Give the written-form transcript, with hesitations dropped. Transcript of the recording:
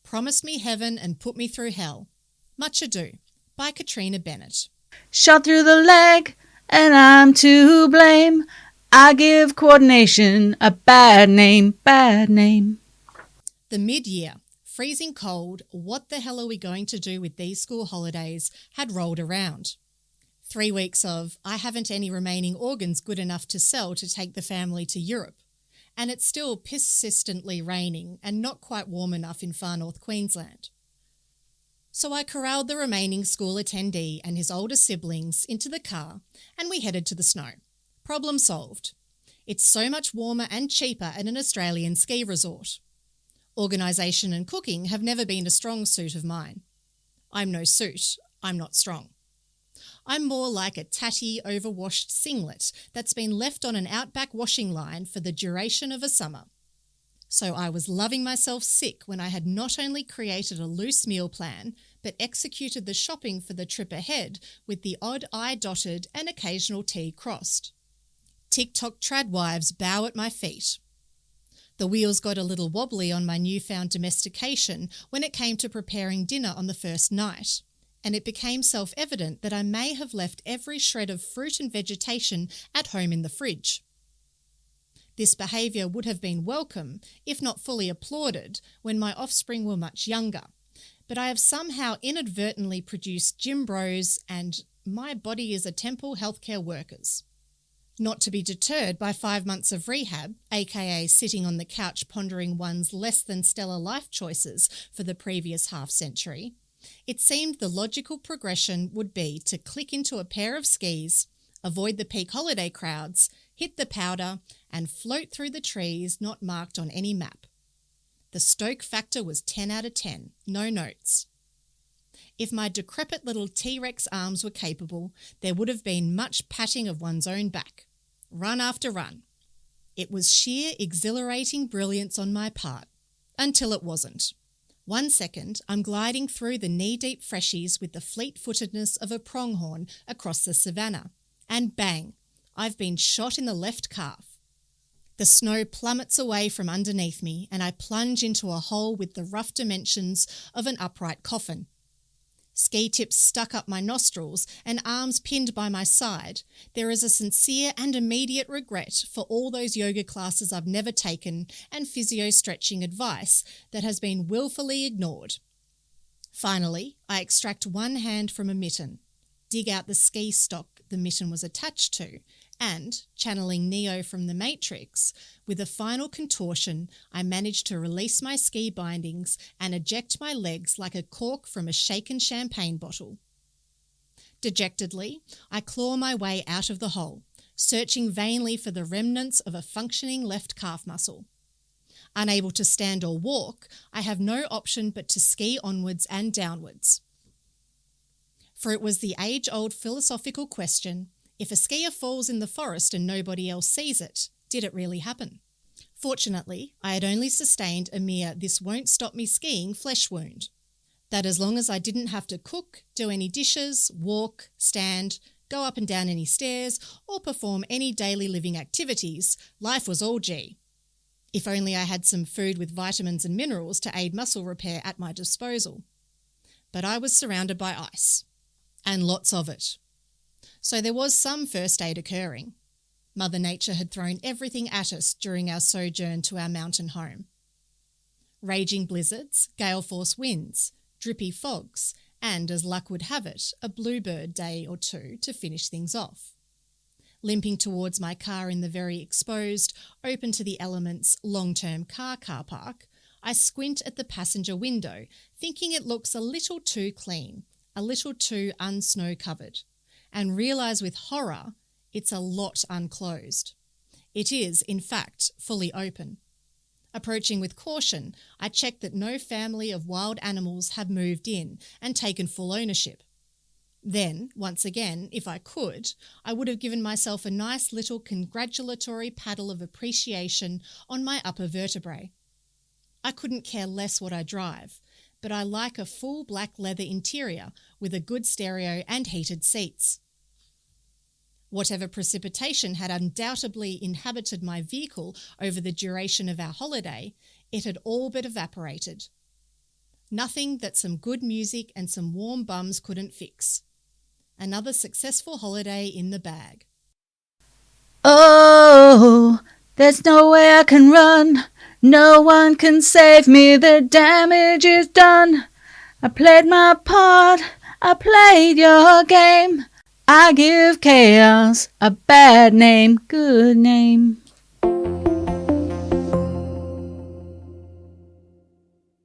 Promised Me Heaven and Put Me Through Hell. Much Ado by Katrina Bennett. Shot through the leg, and I'm to blame. I give coordination a bad name, bad name. The mid-year, freezing cold, what the hell are we going to do with these school holidays had rolled around. 3 weeks of, I haven't any remaining organs good enough to sell to take the family to Europe. And it's still persistently raining and not quite warm enough in far north Queensland. So I corralled the remaining school attendee and his older siblings into the car and we headed to the snow. Problem solved. It's so much warmer and cheaper at an Australian ski resort. Organisation and cooking have never been a strong suit of mine. I'm no suit, I'm not strong. I'm more like a tatty, overwashed singlet that's been left on an outback washing line for the duration of a summer. So I was loving myself sick when I had not only created a loose meal plan, but executed the shopping for the trip ahead with the odd I dotted and occasional T crossed. TikTok tradwives bow at my feet. The wheels got a little wobbly on my newfound domestication when it came to preparing dinner on the first night, and it became self-evident that I may have left every shred of fruit and vegetation at home in the fridge. This behaviour would have been welcome, if not fully applauded, when my offspring were much younger, but I have somehow inadvertently produced gym bros and my body is a temple healthcare workers. Not to be deterred by 5 months of rehab, aka sitting on the couch pondering one's less than stellar life choices for the previous half-century, it seemed the logical progression would be to click into a pair of skis, avoid the peak holiday crowds, hit the powder, and float through the trees not marked on any map. The stoke factor was 10 out of 10, no notes. If my decrepit little T-Rex arms were capable, there would have been much patting of one's own back. Run after run. It was sheer exhilarating brilliance on my part, until it wasn't. 1 second, I'm gliding through the knee-deep freshies with the fleet-footedness of a pronghorn across the savannah, and bang, I've been shot in the left calf. The snow plummets away from underneath me and I plunge into a hole with the rough dimensions of an upright coffin. Ski tips stuck up my nostrils and arms pinned by my side, there is a sincere and immediate regret for all those yoga classes I've never taken and physio stretching advice that has been willfully ignored. Finally, I extract one hand from a mitten, dig out the ski stock the mitten was attached to, and, channeling Neo from the Matrix, with a final contortion, I manage to release my ski bindings and eject my legs like a cork from a shaken champagne bottle. Dejectedly, I claw my way out of the hole, searching vainly for the remnants of a functioning left calf muscle. Unable to stand or walk, I have no option but to ski onwards and downwards. For it was the age-old philosophical question, if a skier falls in the forest and nobody else sees it, did it really happen? Fortunately, I had only sustained a mere "this won't stop me skiing" flesh wound. That as long as I didn't have to cook, do any dishes, walk, stand, go up and down any stairs, or perform any daily living activities, life was all G. If only I had some food with vitamins and minerals to aid muscle repair at my disposal. But I was surrounded by ice. And lots of it. So there was some first aid occurring. Mother Nature had thrown everything at us during our sojourn to our mountain home. Raging blizzards, gale force winds, drippy fogs, and, as luck would have it, a bluebird day or two to finish things off. Limping towards my car in the very exposed, open to the elements, long-term car park, I squint at the passenger window, thinking it looks a little too clean, a little too unsnow-covered, and realise with horror it's a lot unclosed. It is, in fact, fully open. Approaching with caution, I check that no family of wild animals have moved in and taken full ownership. Then, once again, if I could, I would have given myself a nice little congratulatory paddle of appreciation on my upper vertebrae. I couldn't care less what I drive, but I like a full black leather interior with a good stereo and heated seats. Whatever precipitation had undoubtedly inhabited my vehicle over the duration of our holiday, it had all but evaporated. Nothing that some good music and some warm bums couldn't fix. Another successful holiday in the bag. Oh, there's no way I can run. No one can save me. The damage is done. I played my part. I played your game. I give chaos a bad name, good name.